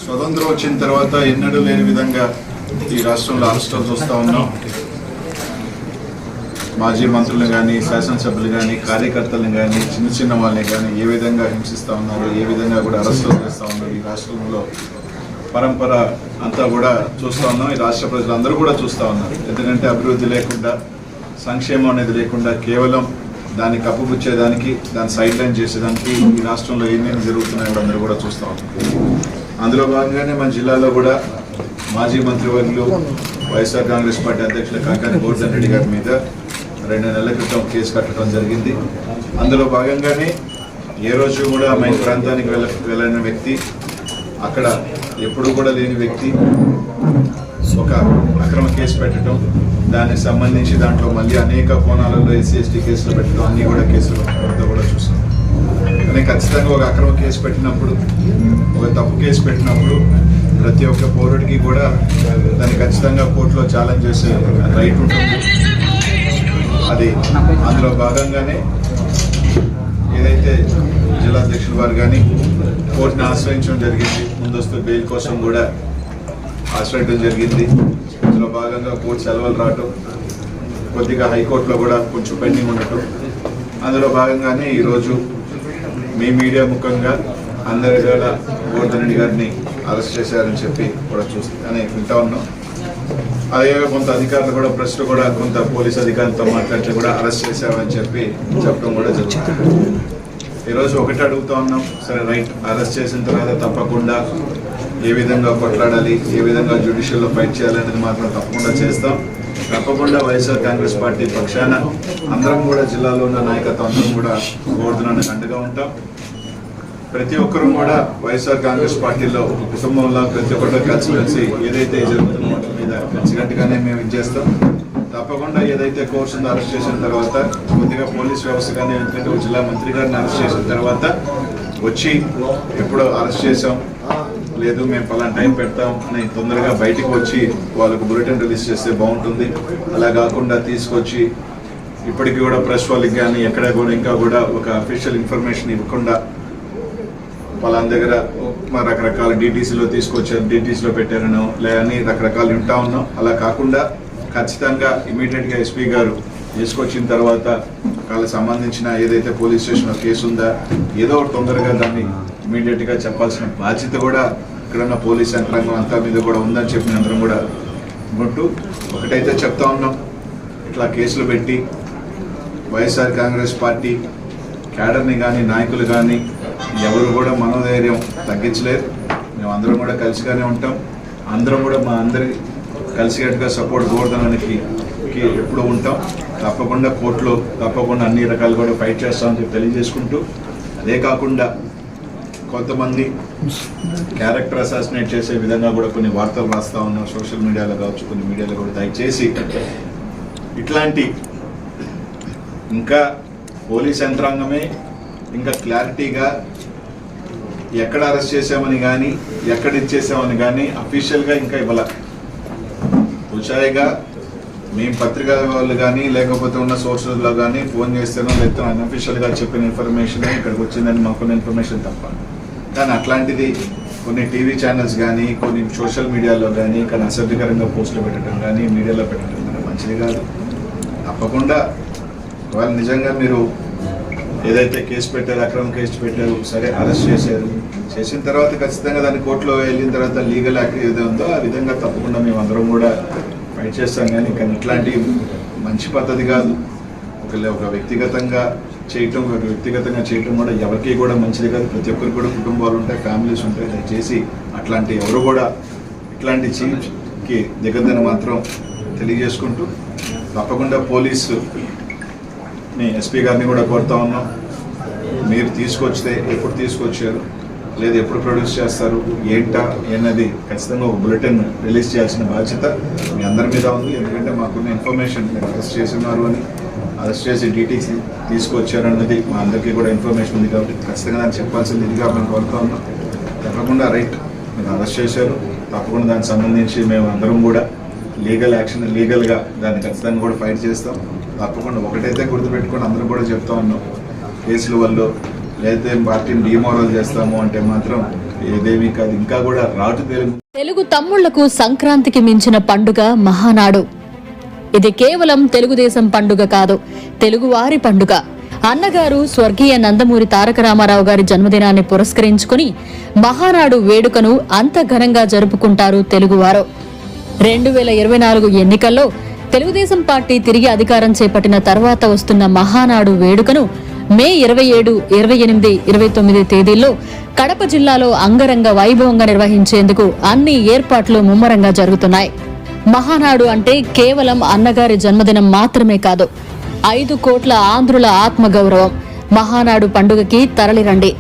స్వతంత్రం వచ్చిన తర్వాత ఎన్నడూ లేని విధంగా ఈ రాష్ట్రంలో అరెస్టులు చూస్తూ ఉన్నాం. మాజీ మంత్రులు కానీ, శాసనసభ్యులు కానీ, కార్యకర్తలను కానీ, చిన్న చిన్న వాళ్ళని కానీ ఏ విధంగా హింసిస్తూ ఉన్నారు, ఏ విధంగా కూడా అరెస్టులు చేస్తూ ఉన్నారు. ఈ రాష్ట్రంలో పరంపర అంతా కూడా చూస్తూ ఉన్నాం. ఈ రాష్ట్ర ప్రజలందరూ కూడా చూస్తూ ఉన్నారు. ఎందుకంటే అభివృద్ధి లేకుండా, సంక్షేమం అనేది లేకుండా కేవలం దాన్ని కప్పుపుచ్చేదానికి, దాన్ని సైడ్ లైన్ చేసేదానికి ఈ రాష్ట్రంలో ఏమేమి జరుగుతున్నాయో అందరూ కూడా చూస్తూ ఉన్నారు. అందులో భాగంగానే మన జిల్లాలో కూడా మాజీ మంత్రివర్యులు వైఎస్ఆర్ కాంగ్రెస్ పార్టీ అధ్యక్షులు కాకాని గోవర్ధన్ రెడ్డి గారి మీద 2 నెలల క్రితం కేసు కట్టడం జరిగింది. అందులో భాగంగానే ఏ రోజు కూడా మన ప్రాంతానికి వెళ్ళిన వ్యక్తి, అక్కడ ఎప్పుడు కూడా లేని వ్యక్తి ఒక అక్రమ కేసు పెట్టడం, దానికి సంబంధించి దాంట్లో మళ్ళీ అనేక కోణాలలో SC/ST కేసులు పెట్టడం, అన్నీ కూడా కేసులు కూడా చూసాం. కానీ ఖచ్చితంగా ఒక అక్రమ కేసు పెట్టినప్పుడు, ఒక తప్పు కేసు పెట్టినప్పుడు ప్రతి ఒక్క పౌరుడికి కూడా దాన్ని ఖచ్చితంగా కోర్టులో ఛాలెంజ్ చేసే రైట్ ఉంటుంది. అది అందులో భాగంగానే ఏదైతే జిల్లా అధ్యక్షుల వారు కానీ కోర్టుని ఆశ్రయించడం జరిగింది. ముందస్తు బెయిల్ కోసం కూడా ఆశ్రయించడం జరిగింది. అందులో భాగంగా కోర్టు సెలవులు రావటం, కొద్దిగా హైకోర్టులో కూడా కొంచెం పెండింగ్ ఉండటం, అందులో భాగంగానే ఈరోజు మీ మీడియా ముఖంగా అందరి కూడా గోవర్ధన్ రెడ్డి గారిని అరెస్ట్ చేశారని చెప్పి కూడా అని వింటా ఉన్నాం. అదే కొంత అధికారులు కూడా, ప్రెస్లో కూడా కొంత పోలీస్ అధికారులతో మాట్లాడితే కూడా అరెస్ట్ చేశారని చెప్పి చెప్పడం కూడా జరుగుతుంది. ఈరోజు ఒకటి అడుగుతా ఉన్నాం, సరే రైట్, అరెస్ట్ చేసిన తర్వాత తప్పకుండా ఏ విధంగా కొట్లాడాలి, ఏ విధంగా జ్యుడిషియల్లో ఫైట్ చేయాలనేది మాత్రం తప్పకుండా చేస్తాం. తప్పకుండా వైఎస్ఆర్ కాంగ్రెస్ పార్టీ పక్షాన అందరం కూడా, జిల్లాలో ఉన్న నాయకత్వం అందరం కూడా గోవర్ధనానికి అండగా ఉంటాం. ప్రతి ఒక్కరూ కూడా వైఎస్ఆర్ కాంగ్రెస్ పార్టీలో కుటుంబంలో ప్రతి ఒక్కరు కలిసి ఏదైతే జరుగుతుందో వాటి మీద కలిసికట్టుగానే మేము ఇచ్చేస్తాం. తప్పకుండా ఏదైతే కోర్సును అరెస్ట్ చేసిన తర్వాత కొద్దిగా పోలీస్ వ్యవస్థ కానీ, ఎందుకంటే జిల్లా మంత్రి గారిని అరెస్ట్ చేసిన తర్వాత వచ్చి ఎప్పుడో అరెస్ట్ చేసాం, లేదు మేము పలానా టైం పెడతాం అని తొందరగా బయటికి వచ్చి వాళ్ళకు బులెటిన్ రిలీజ్ చేస్తే బాగుంటుంది. అలా కాకుండా తీసుకొచ్చి ఇప్పటికీ కూడా ప్రెస్ వాళ్ళకి కానీ ఎక్కడ కూడా ఇంకా కూడా ఒక అఫీషియల్ ఇన్ఫర్మేషన్ ఇవ్వకుండా వాళ్ళ దగ్గర రకరకాల DTCలో తీసుకొచ్చారు, DTCలో పెట్టారనో లేదని రకరకాలు వింటా ఉన్నాం. అలా కాకుండా ఖచ్చితంగా ఇమీడియట్గా SP గారు తీసుకొచ్చిన తర్వాత వాళ్ళకి సంబంధించిన ఏదైతే పోలీస్ స్టేషన్లో కేసు ఉందా, ఏదో ఒకటి తొందరగా దాన్ని ఇమీడియట్గా చెప్పాల్సిన బాధ్యత కూడా ఇక్కడున్న పోలీస్ యంత్రాంగం అంతా మీద కూడా ఉందని చెప్పి అందరం కూడా ఉంటూ ఒకటైతే చెప్తా ఉన్నాం, ఇట్లా కేసులు పెట్టి వైఎస్ఆర్ కాంగ్రెస్ పార్టీ క్యాడర్ని కానీ, నాయకులు కానీ ఎవరు కూడా మనోధైర్యం తగ్గించలేరు. మేము అందరం కూడా కలిసిగానే ఉంటాం. అందరం కూడా మా అందరి కలిసికట్టుగా సపోర్ట్ గోవర్ధనానికి ఎప్పుడు ఉంటాం. తప్పకుండా కోర్టులో తప్పకుండా అన్ని రకాలు కూడా ఫైట్ చేస్తామని చెప్పి తెలియజేసుకుంటూ, అదే కాకుండా కొంతమంది క్యారెక్టర్ అసాసినేట్ చేసే విధంగా కూడా కొన్ని వార్తలు రాస్తూ ఉన్నాం సోషల్ మీడియాలో కావచ్చు, కొన్ని మీడియాలో కూడా. దయచేసి ఇట్లాంటి ఇంకా పోలీస్ యంత్రాంగమే ఇంకా క్లారిటీగా ఎక్కడ అరెస్ట్ చేసామని కానీ, ఎక్కడ ఇచ్చేసామని కానీ అఫీషియల్గా ఇంకా ఇవ్వాల. ఉచాయిగా మేము పత్రికా వాళ్ళు కానీ, లేకపోతే ఉన్న సోర్సెస్లో కానీ ఫోన్ చేస్తేనో లేకపోతే అన్అఫీషియల్గా చెప్పిన ఇన్ఫర్మేషన్ ఇక్కడికి వచ్చిందని మాకున్న ఇన్ఫర్మేషన్ తప్ప. కానీ అట్లాంటిది కొన్ని టీవీ ఛానల్స్ కానీ, కొన్ని సోషల్ మీడియాలో కానీ ఇక్కడ అసభ్యకరంగా పోస్టులు పెట్టడం కానీ, మీడియాలో పెట్టడం కానీ మంచిది కాదు. తప్పకుండా వాళ్ళు నిజంగా మీరు ఏదైతే కేసు పెట్టారు, అక్రమ కేసు పెట్టారు, సరే అరెస్ట్ చేశారు, చేసిన తర్వాత ఖచ్చితంగా దాన్ని కోర్టులో వెళ్ళిన తర్వాత లీగల్ యాక్ట్ ఏదో ఉందో ఆ విధంగా తప్పకుండా మేము అందరం కూడా ఫైట్ చేస్తాం. కానీ ఇట్లాంటి మంచి పద్ధతి కాదు. ఒక వ్యక్తిగతంగా చేయటం కూడా ఎవరికి కూడా మంచిది కాదు. ప్రతి ఒక్కరికి కూడా కుటుంబాలు ఉంటాయి, ఫ్యామిలీస్ ఉంటాయి. దయచేసి అట్లాంటి ఎవరు కూడా ఇట్లాంటి చీఫ్కి దిగద్దని మాత్రం తెలియజేసుకుంటూ, తప్పకుండా పోలీసు SP గారిని కూడా కోరుతా ఉన్నాం, మీరు తీసుకొస్తే ఎప్పుడు తీసుకొచ్చారు, లేదా ఎప్పుడు ప్రొడ్యూస్ చేస్తారు, ఏంటా అన్నది ఖచ్చితంగా ఒక బులెటిన్ రిలీజ్ చేయాల్సిన బాధ్యత మీ అందరి మీద ఉంది. ఎందుకంటే మాకున్న ఇన్ఫర్మేషన్ మీరు అరెస్ట్ చేస్తున్నారు అని, అరెస్ట్ చేసి DTC తీసుకొచ్చారన్నది మా అందరికీ కూడా ఇన్ఫర్మేషన్ ఉంది. కాబట్టి ఖచ్చితంగా దాన్ని చెప్పాల్సింది ఇదిగా మేము కోరుతా ఉన్నాం. తప్పకుండా రైట్, మీరు అరెస్ట్ చేశారు, తప్పకుండా దానికి సంబంధించి మేము అందరం కూడా లీగల్ యాక్షన్, లీగల్గా దాన్ని ఖచ్చితంగా కూడా ఫైట్ చేస్తాం. తప్పకుండా ఒకటైతే గుర్తుపెట్టుకొని అందరూ కూడా చెప్తా ఉన్నాం, కేసుల వల్ల లేకపోతే పార్టీని డిమోరల్ చేస్తాము అంటే మాత్రం ఇదేమీ కాదు, ఇంకా కూడా రాటు తెలుగు తమ్ముళ్లకు సంక్రాంతికి మించిన పండుగ మహానాడు. ఇది కేవలం తెలుగుదేశం పండుగ కాదు, తెలుగువారి పండుగ. అన్నగారు స్వర్గీయ నందమూరి తారక రామారావు గారి జన్మదినాన్ని పురస్కరించుకుని మహానాడు వేడుకను అంత ఘనంగా జరుపుకుంటారు తెలుగువారు. 2024 ఎన్నికల్లో తెలుగుదేశం పార్టీ తిరిగి అధికారం చేపట్టిన తర్వాత వస్తున్న మహానాడు వేడుకను మే 27, 28, 29 తేదీల్లో కడప జిల్లాలో అంగరంగ వైభవంగా నిర్వహించేందుకు అన్ని ఏర్పాట్లు ముమ్మరంగా జరుగుతున్నాయి. మహానాడు అంటే కేవలం అన్నగారి జన్మదినం మాత్రమే కాదు, 5 కోట్ల ఆంధ్రుల ఆత్మగౌరవం. మహానాడు పండుగకి తరలిరండి.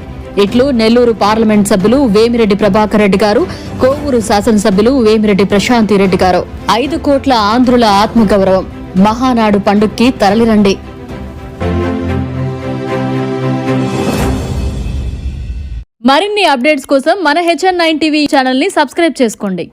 ఇట్లు నెల్లూరు పార్లమెంట్ సభ్యులు వేమిరెడ్డి ప్రభాకర్ రెడ్డి గారు, కోవూరు శాసనసభ్యులు వేమిరెడ్డి ప్రశాంతి రెడ్డి గారు. 5 కోట్ల ఆంధ్రుల ఆత్మగౌరవం. మహానాడు పండుగకి తరలిరండి. మరిన్ని అప్డేట్స్ కోసం మన HN9 టీవీ ఛానల్ ని సబ్స్క్రైబ్ చేసుకోండి.